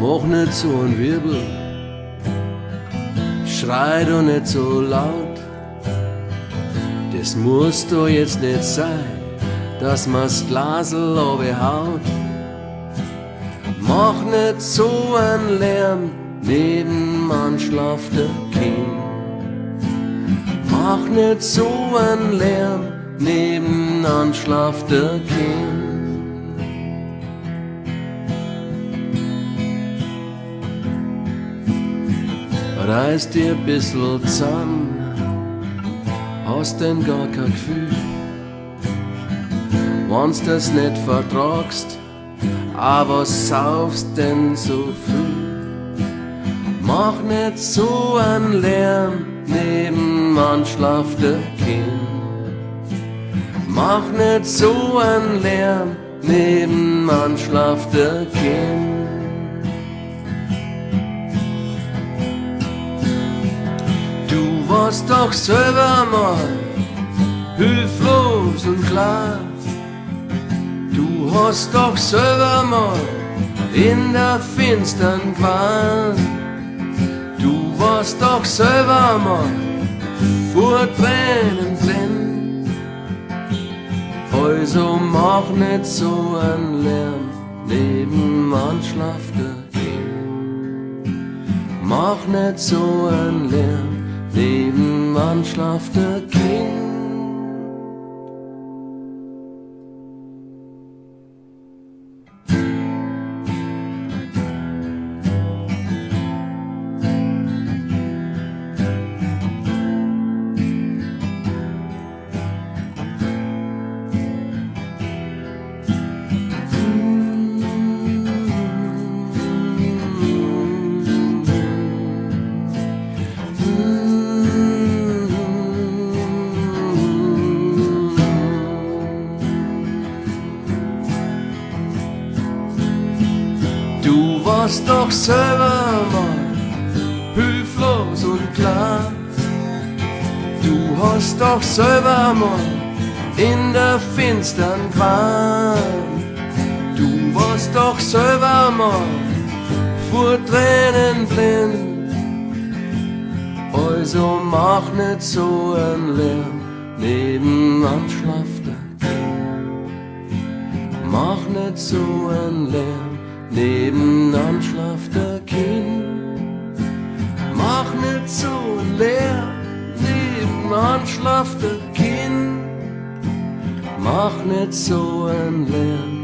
Mach nicht so ein Wirbel, schrei doch nicht so laut. Das muss doch jetzt nicht sein, dass man's Glasl runterhaut. Mach nicht so einen Lärm, nebenan schlaft der Kind. Mach nicht so einen Lärm, nebenan schlaft der Kind. Reiß dir ein bissl zusammen, hast denn gar kein Gefühl. Wenn's das nicht vertragst, aber saufst denn so viel. Mach nicht so einen Lärm, nebenan schlaft der Kind. Mach nicht so einen Lärm, nebenan schlaft der Kind. Du warst doch selber mal hilflos und klar. Du hast doch selber mal in der Finstern gewarnt. Du warst doch selber mal vor Tränen blind. Also mach nicht so einen Lärm, nebenan schlaft der Kind. Mach nicht so einen Lärm, nebenan schlaft der Kind. Du warst doch selber mal hilflos und klar. Du hast doch selber mal in der Finstern gewarnt. Du warst doch selber mal vor Tränen blind. Also mach nicht so einen Lärm, nebenan schlaft der Kind. Mach nicht so einen Lärm, nebenan schlaft der Kind. Mach nicht so ein Lärm, nebenan schlaft der Kind. Mach nicht so ein Lärm,